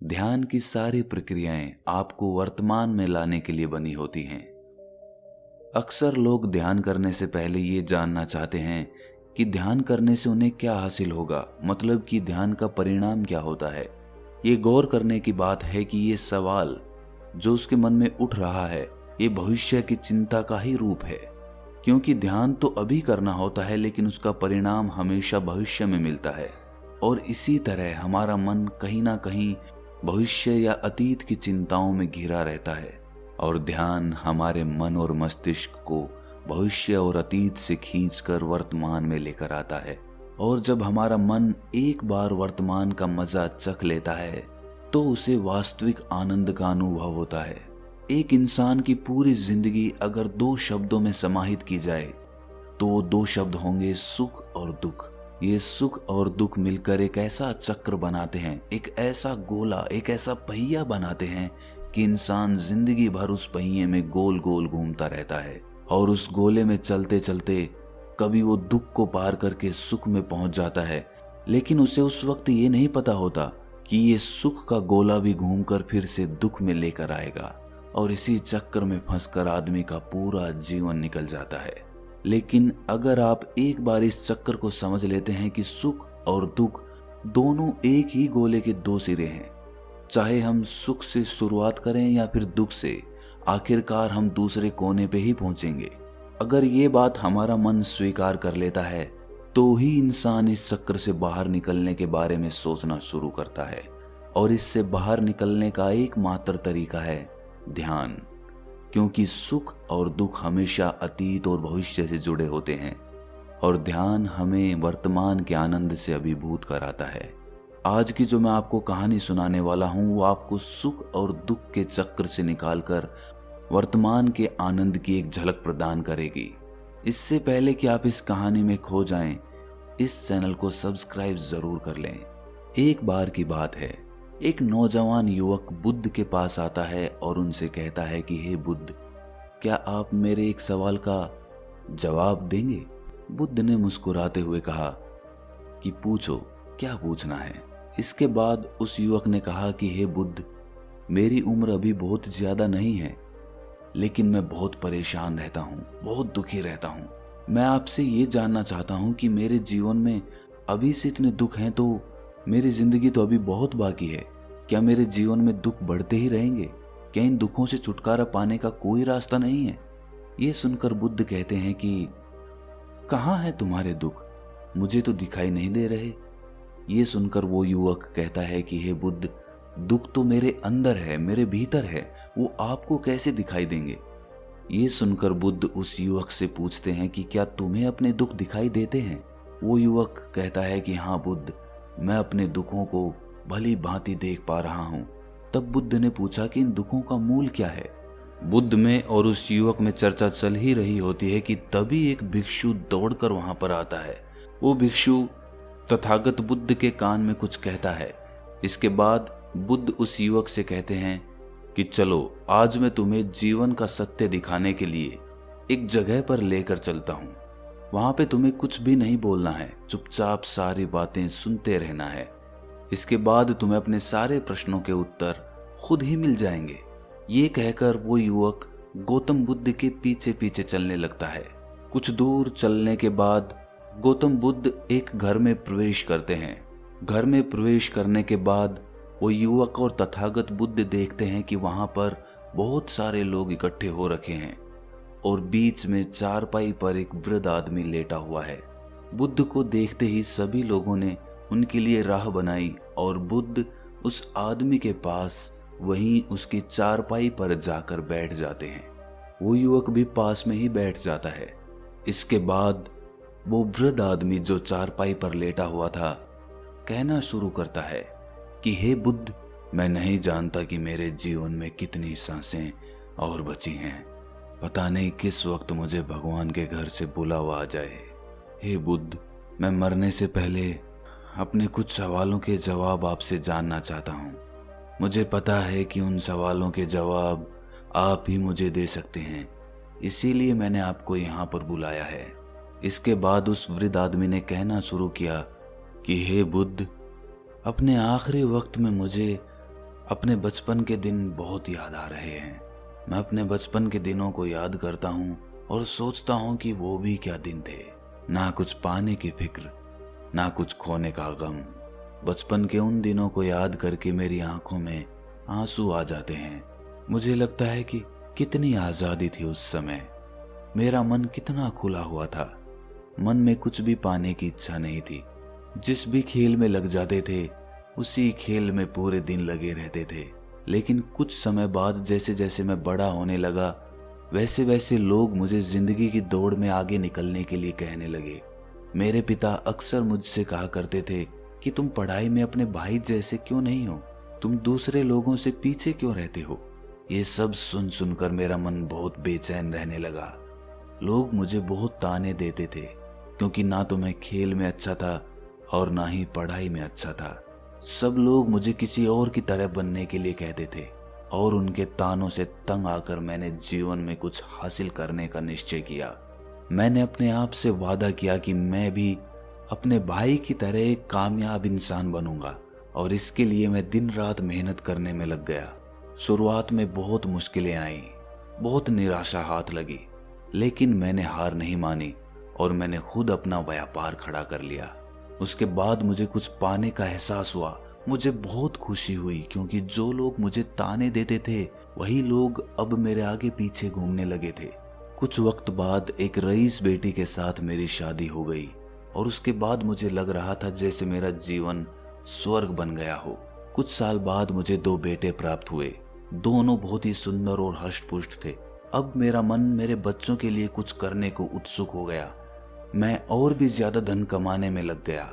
ध्यान की सारी प्रक्रियाएं आपको वर्तमान में लाने के लिए बनी होती हैं। अक्सर लोग ध्यान करने से पहले ये जानना चाहते हैं कि ध्यान करने से उन्हें क्या हासिल होगा, मतलब कि ध्यान का परिणाम क्या होता है। ये गौर करने की बात है कि ये सवाल जो उसके मन में उठ रहा है, ये भविष्य की चिंता का ही रूप है। क्योंकि ध्यान तो अभी करना होता है, लेकिन उसका परिणाम हमेशा भविष्य में मिलता है। और इसी तरह हमारा मन कहीं ना कहीं भविष्य या अतीत की चिंताओं में घिरा रहता है, और ध्यान हमारे मन और मस्तिष्क को भविष्य और अतीत से खींचकर वर्तमान में लेकर आता है। और जब हमारा मन एक बार वर्तमान का मजा चख लेता है तो उसे वास्तविक आनंद का अनुभव होता है। एक इंसान की पूरी जिंदगी अगर 2 शब्दों में समाहित की जाए तो वो 2 शब्द होंगे सुख और दुख। ये सुख और दुख मिलकर एक ऐसा चक्र बनाते हैं, एक ऐसा गोला, एक ऐसा पहिया बनाते हैं कि इंसान जिंदगी भर उस पहिए में गोल गोल घूमता रहता है। और उस गोले में चलते चलते कभी वो दुख को पार करके सुख में पहुंच जाता है, लेकिन उसे उस वक्त ये नहीं पता होता कि ये सुख का गोला भी घूमकर फिर से दुख में लेकर आएगा, और इसी चक्कर में फंसकर आदमी का पूरा जीवन निकल जाता है। लेकिन अगर आप एक बार इस चक्कर को समझ लेते हैं कि सुख और दुख दोनों एक ही गोले के 2 सिरे हैं, चाहे हम सुख से शुरुआत करें या फिर दुख से, आखिरकार हम दूसरे कोने पे ही पहुंचेंगे। अगर ये बात हमारा मन स्वीकार कर लेता है तो ही इंसान इस चक्कर से बाहर निकलने के बारे में सोचना शुरू करता है। और इससे बाहर निकलने का एकमात्र तरीका है ध्यान, क्योंकि सुख और दुख हमेशा अतीत और भविष्य से जुड़े होते हैं, और ध्यान हमें वर्तमान के आनंद से अभिभूत कराता है। आज की जो मैं आपको कहानी सुनाने वाला हूं वो आपको सुख और दुख के चक्र से निकालकर वर्तमान के आनंद की एक झलक प्रदान करेगी। इससे पहले कि आप इस कहानी में खो जाएं, इस चैनल को सब्सक्राइब जरूर कर लें। एक बार की बात है, एक नौजवान युवक बुद्ध के पास आता है और उनसे कहता है कि हे बुद्ध, क्या आप मेरे एक सवाल का जवाब देंगे? बुद्ध ने मुस्कुराते हुए कहा कि पूछो, क्या पूछना है। इसके बाद उस युवक ने कहा कि हे बुद्ध, मेरी उम्र अभी बहुत ज्यादा नहीं है, लेकिन मैं बहुत परेशान रहता हूँ, बहुत दुखी रहता हूँ। मैं आपसे ये जानना चाहता हूँ कि मेरे जीवन में अभी से इतने दुख हैं, तो मेरी जिंदगी तो अभी बहुत बाकी है। क्या मेरे जीवन में दुख बढ़ते ही रहेंगे? क्या इन दुखों से छुटकारा पाने का कोई रास्ता नहीं है? ये सुनकर बुद्ध कहते हैं कि कहाँ है तुम्हारे दुख? मुझे तो दिखाई नहीं दे रहे। ये सुनकर वो युवक कहता है कि हे बुद्ध, दुख तो मेरे अंदर है, मेरे भीतर है, वो आपको कैसे दिखाई देंगे? ये सुनकर बुद्ध उस युवक से पूछते हैं कि क्या तुम्हें अपने दुख दिखाई देते हैं? वो युवक कहता है कि हाँ बुद्ध, मैं अपने दुखों को भली भांति देख पा रहा हूँ। तब बुद्ध ने पूछा कि इन दुखों का मूल क्या है? बुद्ध में और उस युवक में चर्चा चल ही रही होती है कि तभी एक भिक्षु दौड़कर वहां पर आता है। वो भिक्षु तथागत बुद्ध के कान में कुछ कहता है। इसके बाद बुद्ध उस युवक से कहते हैं कि चलो, आज मैं तुम्हें जीवन का सत्य दिखाने के लिए एक जगह पर लेकर चलता हूँ। वहां पे तुम्हें कुछ भी नहीं बोलना है, चुपचाप सारी बातें सुनते रहना है। इसके बाद तुम्हें अपने सारे प्रश्नों के उत्तर खुद ही मिल जाएंगे। ये कहकर वो युवक गौतम बुद्ध के पीछे पीछे चलने लगता है। कुछ दूर चलने के बाद गौतम बुद्ध एक घर में प्रवेश करते हैं। घर में प्रवेश करने के बाद वो युवक और तथागत बुद्ध देखते हैं कि वहां पर बहुत सारे लोग इकट्ठे हो रखे हैं, और बीच में चारपाई पर एक वृद्ध आदमी लेटा हुआ है। बुद्ध को देखते ही सभी लोगों ने उनके लिए राह बनाई, और बुद्ध उस आदमी के पास वहीं उसकी चारपाई पर जाकर बैठ जाते हैं। वो युवक भी पास में ही बैठ जाता है। इसके बाद वो वृद्ध आदमी जो चारपाई पर लेटा हुआ था कहना शुरू करता है कि हे बुद्ध, मैं नहीं जानता कि मेरे जीवन में कितनी सांसें और बची हैं। पता नहीं किस वक्त मुझे भगवान के घर से बुलावा आ जाए। हे बुद्ध, मैं मरने से पहले अपने कुछ सवालों के जवाब आपसे जानना चाहता हूँ। मुझे पता है कि उन सवालों के जवाब आप ही मुझे दे सकते हैं, इसीलिए मैंने आपको यहाँ पर बुलाया है। इसके बाद उस वृद्ध आदमी ने कहना शुरू किया कि हे बुद्ध, अपने आखिरी वक्त में मुझे अपने बचपन के दिन बहुत याद आ रहे हैं। मैं अपने बचपन के दिनों को याद करता हूँ और सोचता हूँ कि वो भी क्या दिन थे। ना कुछ पाने की फिक्र, ना कुछ खोने का गम। बचपन के उन दिनों को याद करके मेरी आंखों में आंसू आ जाते हैं। मुझे लगता है कि कितनी आज़ादी थी उस समय। मेरा मन कितना खुला हुआ था। मन में कुछ भी पाने की इच्छा नहीं थी। जिस भी खेल में लग जाते थे उसी खेल में पूरे दिन लगे रहते थे। लेकिन कुछ समय बाद जैसे जैसे मैं बड़ा होने लगा वैसे वैसे लोग मुझे जिंदगी की दौड़ में आगे निकलने के लिए कहने लगे। मेरे पिता अक्सर मुझसे कहा करते थे कि तुम पढ़ाई में अपने भाई जैसे क्यों नहीं हो, तुम दूसरे लोगों से पीछे क्यों रहते हो। ये सब सुन सुनकर मेरा मन बहुत बेचैन रहने लगा। लोग मुझे बहुत ताने देते थे क्योंकि ना तो मैं खेल में अच्छा था और ना ही पढ़ाई में अच्छा था। सब लोग मुझे किसी और की तरह बनने के लिए कहते थे और उनके तानों से तंग आकर मैंने जीवन में कुछ हासिल करने का निश्चय किया। मैंने अपने आप से वादा किया कि मैं भी अपने भाई की तरह एक कामयाब इंसान बनूंगा और इसके लिए मैं दिन रात मेहनत करने में लग गया। शुरुआत में बहुत मुश्किलें आईं, बहुत निराशा हाथ लगी, लेकिन मैंने हार नहीं मानी और मैंने खुद अपना व्यापार खड़ा कर लिया। उसके बाद मुझे कुछ पाने का एहसास हुआ। मुझे बहुत खुशी हुई क्योंकि जो लोग मुझे ताने देते थे वही लोग अब मेरे आगे पीछे घूमने लगे थे। कुछ वक्त बाद एक रईस बेटी के साथ मेरी शादी हो गई और उसके बाद मुझे लग रहा था जैसे मेरा जीवन स्वर्ग बन गया हो। कुछ साल बाद मुझे 2 बेटे प्राप्त हुए। दोनों बहुत ही सुंदर और हष्ट-पुष्ट थे। अब मेरा मन मेरे बच्चों के लिए कुछ करने को उत्सुक हो गया। मैं और भी ज्यादा धन कमाने में लग गया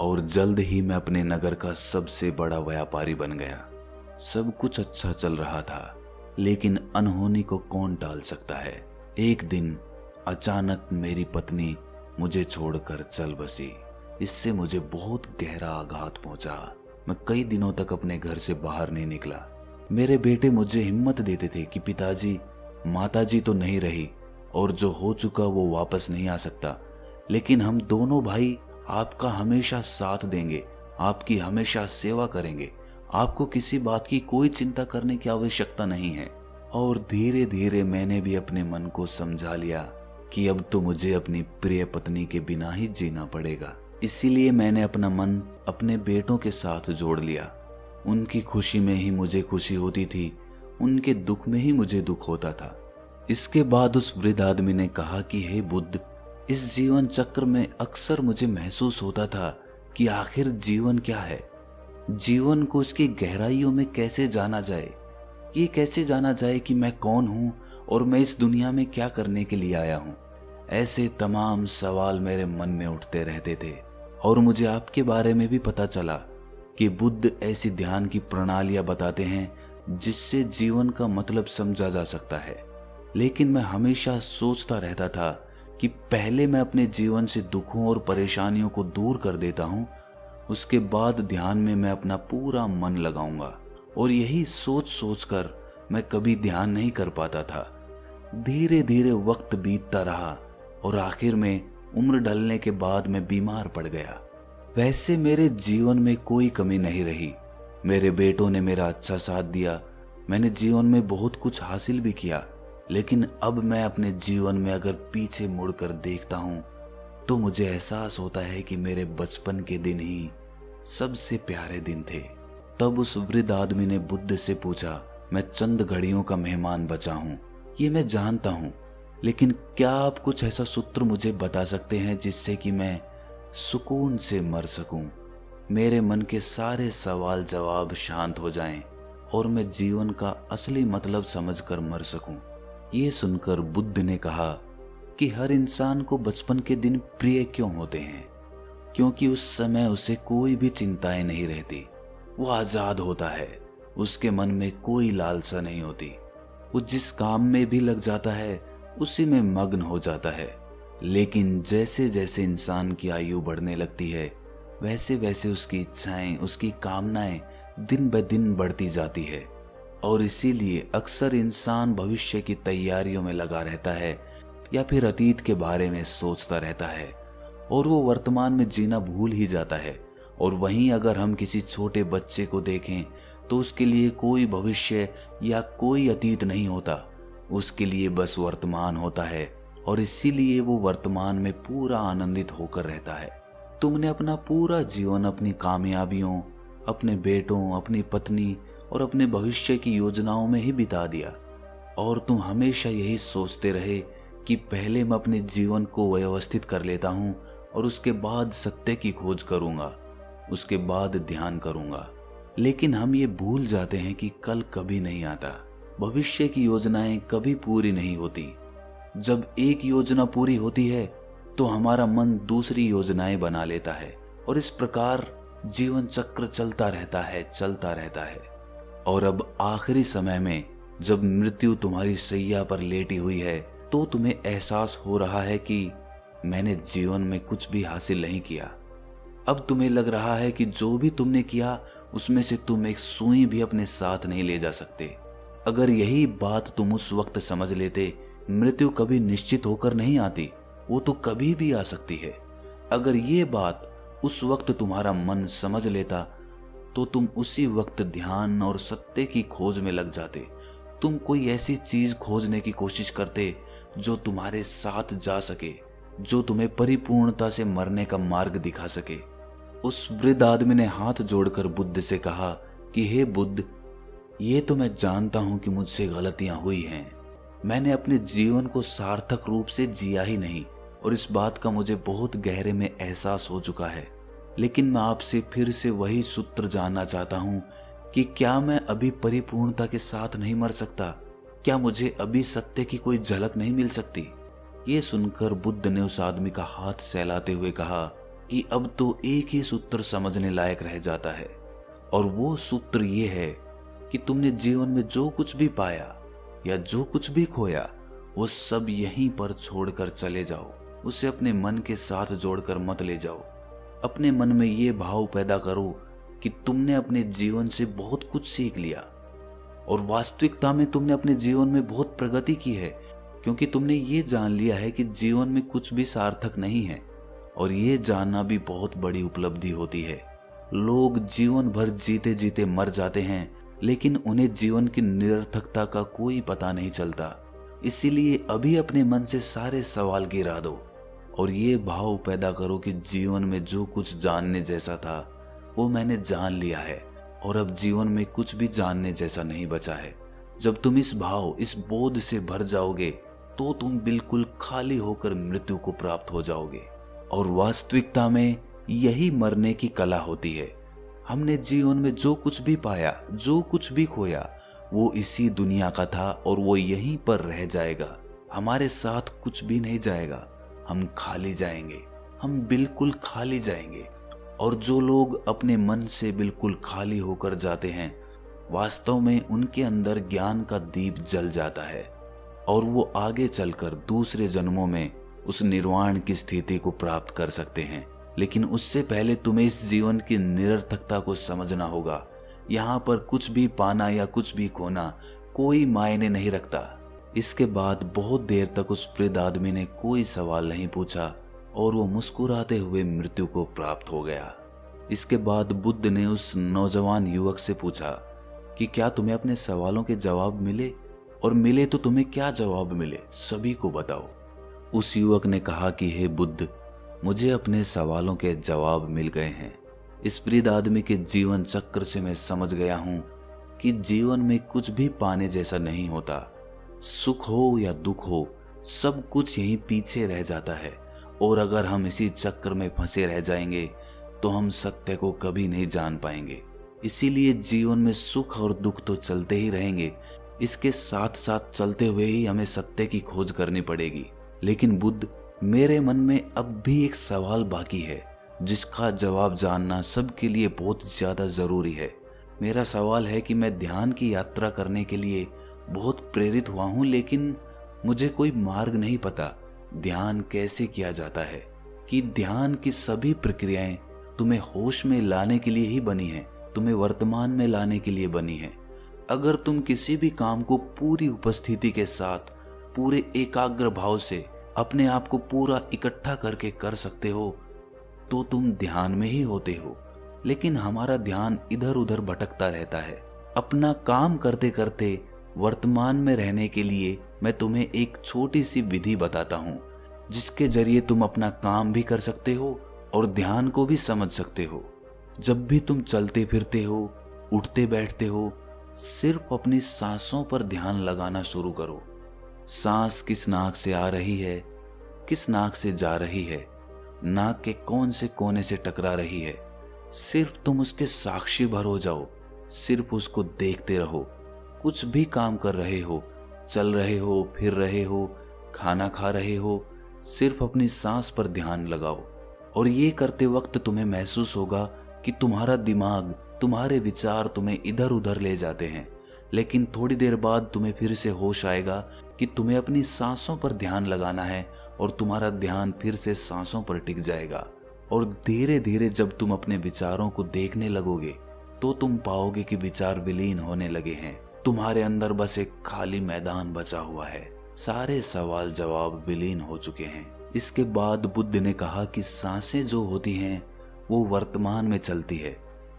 और जल्द ही मैं अपने नगर का सबसे बड़ा व्यापारी बन गया। सब कुछ अच्छा चल रहा था, लेकिन अनहोनी को कौन टाल सकता है। एक दिन अचानक मेरी पत्नी मुझे छोड़कर चल बसी। इससे मुझे बहुत गहरा आघात पहुंचा। मैं कई दिनों तक अपने घर से बाहर नहीं निकला। मेरे बेटे मुझे हिम्मत देते थे कि पिताजी, माताजी तो नहीं रही और जो हो चुका वो वापस नहीं आ सकता, लेकिन हम दोनों भाई आपका हमेशा साथ देंगे, आपकी हमेशा सेवा करेंगे। आपको किसी बात की कोई चिंता करने की आवश्यकता नहीं है। और धीरे धीरे मैंने भी अपने मन को समझा लिया कि अब तो मुझे अपनी प्रिय पत्नी के बिना ही जीना पड़ेगा। इसीलिए मैंने अपना मन अपने बेटों के साथ जोड़ लिया। उनकी खुशी में ही मुझे खुशी होती थी, उनके दुख में ही मुझे दुख होता था। इसके बाद उस वृद्ध आदमी ने कहा कि हे बुद्ध, इस जीवन चक्र में अक्सर मुझे महसूस होता था कि आखिर जीवन क्या है। जीवन को उसकी गहराइयों में कैसे जाना जाए। ये कैसे जाना जाए कि मैं कौन हूँ और मैं इस दुनिया में क्या करने के लिए आया हूँ। ऐसे तमाम सवाल मेरे मन में उठते रहते थे। और मुझे आपके बारे में भी पता चला कि बुद्ध ऐसी ध्यान की प्रणालियां बताते हैं जिससे जीवन का मतलब समझा जा सकता है। लेकिन मैं हमेशा सोचता रहता था कि पहले मैं अपने जीवन से दुखों और परेशानियों को दूर कर देता हूँ, उसके बाद ध्यान में मैं अपना पूरा मन लगाऊंगा। और यही सोच सोचकर मैं कभी ध्यान नहीं कर पाता था। धीरे धीरे वक्त बीतता रहा और आखिर में उम्र ढलने के बाद मैं बीमार पड़ गया। वैसे मेरे जीवन में कोई कमी नहीं रही। मेरे बेटों ने मेरा अच्छा साथ दिया। मैंने जीवन में बहुत कुछ हासिल भी किया। लेकिन अब मैं अपने जीवन में अगर पीछे मुड़कर देखता हूँ तो मुझे एहसास होता है कि मेरे बचपन के दिन ही सबसे प्यारे दिन थे। तब उस वृद्ध आदमी ने बुद्ध से पूछा, मैं चंद घड़ियों का मेहमान बचा हूँ, ये मैं जानता हूँ, लेकिन क्या आप कुछ ऐसा सूत्र मुझे बता सकते हैं जिससे कि मैं सुकून से मर सकूं, मेरे मन के सारे सवाल जवाब शांत हो जाएं और मैं जीवन का असली मतलब समझकर मर सकूं। ये सुनकर बुद्ध ने कहा कि हर इंसान को बचपन के दिन प्रिय क्यों होते हैं, क्योंकि उस समय उसे कोई भी चिंताएं नहीं रहती। वो आजाद होता है, उसके मन में कोई लालसा नहीं होती। वो जिस काम में भी लग जाता है उसी में मग्न हो जाता है। लेकिन जैसे जैसे इंसान की आयु बढ़ने लगती है वैसे वैसे उसकी इच्छाएं, उसकी कामनाएं दिन ब दिन बढ़ती जाती है। और इसीलिए अक्सर इंसान भविष्य की तैयारियों में लगा रहता है या फिर अतीत के बारे में सोचता रहता है और वो वर्तमान में जीना भूल ही जाता है। और वहीं अगर हम किसी छोटे बच्चे को देखें तो उसके लिए कोई भविष्य या कोई अतीत नहीं होता। उसके लिए बस वर्तमान होता है और इसीलिए वो वर्तमान में पूरा आनंदित होकर रहता है। तुमने अपना पूरा जीवन अपनी कामयाबियों, अपने बेटों, अपनी पत्नी और अपने भविष्य की योजनाओं में ही बिता दिया और तुम हमेशा यही सोचते रहे कि पहले मैं अपने जीवन को व्यवस्थित कर लेता हूं और उसके बाद सत्य की खोज करूंगा, उसके बाद ध्यान करूंगा। लेकिन हम ये भूल जाते हैं कि कल कभी नहीं आता, भविष्य की योजनाएं कभी पूरी नहीं होती। जब एक योजना पूरी होती है तो हमारा मन दूसरी योजनाएं बना लेता है और इस प्रकार जीवन चक्र चलता रहता है। और अब आखिरी समय में जब मृत्यु तुम्हारी सैया पर लेटी हुई है तो तुम्हें एहसास हो रहा है कि मैंने जीवन में कुछ भी हासिल नहीं किया। अब तुम्हें लग रहा है कि जो भी तुमने किया उसमें से तुम एक सुई भी अपने साथ नहीं ले जा सकते। अगर यही बात तुम उस वक्त समझ लेते, मृत्यु कभी निश्चित होकर नहीं आती, वो तो कभी भी आ सकती है। अगर ये बात उस वक्त तुम्हारा मन समझ लेता तो तुम उसी वक्त ध्यान और सत्य की खोज में लग जाते। तुम कोई ऐसी चीज खोजने की कोशिश करते जो तुम्हारे साथ जा सके, जो तुम्हें परिपूर्णता से मरने का मार्ग दिखा सके। उस वृद्ध आदमी ने हाथ जोड़कर बुद्ध से कहा कि हे बुद्ध, ये तो मैं जानता हूं कि मुझसे गलतियां हुई हैं। मैंने अपने जीवन को सार्थक रूप से जिया ही नहीं और इस बात का मुझे बहुत गहरे में एहसास हो चुका है। लेकिन मैं आपसे फिर से वही सूत्र जानना चाहता हूं कि क्या मैं अभी परिपूर्णता के साथ नहीं मर सकता? क्या मुझे अभी सत्य की कोई झलक नहीं मिल सकती? ये सुनकर बुद्ध ने उस आदमी का हाथ सहलाते हुए कहा कि अब तो एक ही सूत्र समझने लायक रह जाता है और वो सूत्र ये है कि तुमने जीवन में जो कुछ भी पाया या जो कुछ भी खोया वो सब यहीं पर छोड़कर चले जाओ। उसे अपने मन के साथ जोड़कर मत ले जाओ। अपने मन में ये भाव पैदा करो कि तुमने अपने जीवन से बहुत कुछ सीख लिया और वास्तविकता में तुमने अपने जीवन में बहुत प्रगति की है, क्योंकि तुमने ये जान लिया है कि जीवन में कुछ भी सार्थक नहीं है और ये जानना भी बहुत बड़ी उपलब्धि होती है। लोग जीवन भर जीते जीते मर जाते हैं लेकिन उन्हें जीवन की निरर्थकता का कोई पता नहीं चलता। इसीलिए अभी अपने मन से सारे सवाल गिरा दो और ये भाव पैदा करो कि जीवन में जो कुछ जानने जैसा था वो मैंने जान लिया है और अब जीवन में कुछ भी जानने जैसा नहीं बचा है। जब तुम इस भाव, इस बोध से भर जाओगे तो तुम बिल्कुल खाली होकर मृत्यु को प्राप्त हो जाओगे। और वास्तविकता में यही मरने की कला होती है। हमने जीवन में जो कुछ भी पाया, जो कुछ भी खोया, वो इसी दुनिया का था और वो यहीं पर रह जाएगा। हमारे साथ कुछ भी नहीं जाएगा। हम खाली जाएंगे, हम बिल्कुल खाली जाएंगे। और जो लोग अपने मन से बिल्कुल खाली होकर जाते हैं, वास्तव में उनके अंदर ज्ञान का दीप जल जाता है और वो आगे चलकर दूसरे जन्मों में उस निर्वाण की स्थिति को प्राप्त कर सकते हैं। लेकिन उससे पहले तुम्हें इस जीवन की निरर्थकता को समझना होगा। यहाँ पर कुछ भी पाना या कुछ भी खोना कोई मायने नहीं रखता। इसके बाद बहुत देर तक उस वृद्ध आदमी ने कोई सवाल नहीं पूछा और वो मुस्कुराते हुए मृत्यु को प्राप्त हो गया। इसके बाद बुद्ध ने उस नौजवान युवक से पूछा कि क्या तुम्हें अपने सवालों के जवाब मिले, और मिले तो तुम्हें क्या जवाब मिले, सभी को बताओ। उस युवक ने कहा कि हे बुद्ध, मुझे अपने सवालों के जवाब मिल गए हैं। इस वृद्ध आदमी के जीवन चक्र से मैं समझ गया हूं कि जीवन में कुछ भी पाने जैसा नहीं होता। सुख हो या दुख हो, सब कुछ यहीं पीछे रह जाता है और अगर हम इसी चक्र में फंसे रह जाएंगे तो हम सत्य को कभी नहीं जान पाएंगे। इसीलिए जीवन में सुख और दुख तो चलते ही रहेंगे, इसके साथ साथ चलते हुए ही हमें सत्य की खोज करनी पड़ेगी। लेकिन बुद्ध, मेरे मन में अब भी एक सवाल बाकी है जिसका जवाब जानना सबके लिए बहुत ज्यादा जरूरी है। मेरा सवाल है कि मैं ध्यान की यात्रा करने के लिए बहुत प्रेरित हुआ हूं, लेकिन मुझे कोई मार्ग नहीं पता। ध्यान कैसे किया जाता है? कि ध्यान की सभी प्रक्रियाएं तुम्हें होश में लाने के लिए ही बनी है, तुम्हें वर्तमान में लाने के लिए बनी है। अगर तुम किसी भी काम को पूरी उपस्थिति के साथ, पूरे एकाग्र भाव से अपने आप को पूरा इकट्ठा करके कर सकते हो तो तुम ध्यान में ही होते हो। लेकिन हमारा ध्यान इधर उधर भटकता रहता है। अपना काम करते करते वर्तमान में रहने के लिए मैं तुम्हें एक छोटी सी विधि बताता हूँ, जिसके जरिए तुम अपना काम भी कर सकते हो और ध्यान को भी समझ सकते हो। जब भी तुम चलते फिरते हो, उठते बैठते हो, सिर्फ अपनी सांसों पर ध्यान लगाना शुरू करो। सांस किस नाक से आ रही है, किस नाक से जा रही है, नाक के कौन से कोने से टकरा रही है, सिर्फ तुम उसके साक्षी भर हो जाओ। सिर्फ उसको देखते रहो। कुछ भी काम कर रहे हो, चल रहे हो, फिर रहे हो, खाना खा रहे हो, सिर्फ अपनी सांस पर ध्यान लगाओ। और ये करते वक्त तुम्हें महसूस होगा कि तुम्हारा दिमाग, तुम्हारे विचार तुम्हें इधर उधर ले जाते हैं, लेकिन थोड़ी देर बाद तुम्हें फिर से होश आएगा कि तुम्हें अपनी सांसों पर ध्यान लगाना है और तुम्हारा ध्यान फिर से सांसों पर टिक जाएगा। और धीरे धीरे जब तुम अपने विचारों को देखने लगोगे तो तुम पाओगे कि विचार विलीन होने लगे हैं। तुम्हारे अंदर बस एक खाली मैदान बचा हुआ है। सारे सवाल जवाब विलीन हो चुके हैं। इसके बाद बुद्ध ने कहा कि सांसें जो होती हैं वो वर्तमान में चलती है,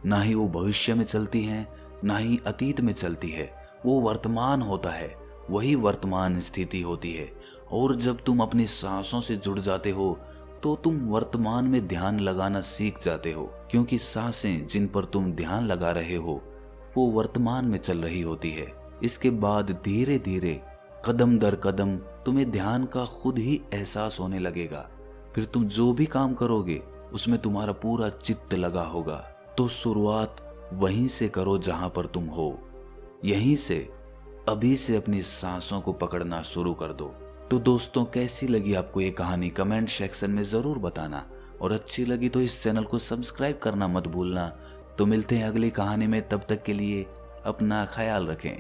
ना ही वो भविष्य में चलती हैं, ना ही अतीत में चलती है। वो वर्तमान होता है, वही वर्तमान स्थिति होती है। और जब तुम अपनी सांसों से जुड़ जाते हो तो तुम वर्तमान में ध्यान लगाना सीख जाते हो, क्योंकि सांसें जिन पर तुम ध्यान लगा रहे हो वो वर्तमान में चल रही होती है। इसके बाद धीरे धीरे कदम दर कदम तुम्हें ध्यान का खुद ही एहसास होने लगेगा। फिर तुम जो भी काम करोगे उसमें तुम्हारा पूरा चित्त लगा होगा। तो शुरुआत वहीं से करो जहां पर तुम हो। यहीं से, अभी से अपनी सांसों को पकड़ना शुरू कर दो। तो दोस्तों, कैसी लगी आपको ये कहानी कमेंट सेक्शन में जरूर बताना, और अच्छी लगी तो इस चैनल को सब्सक्राइब करना मत भूलना। तो मिलते हैं अगली कहानी में, तब तक के लिए अपना ख्याल रखें।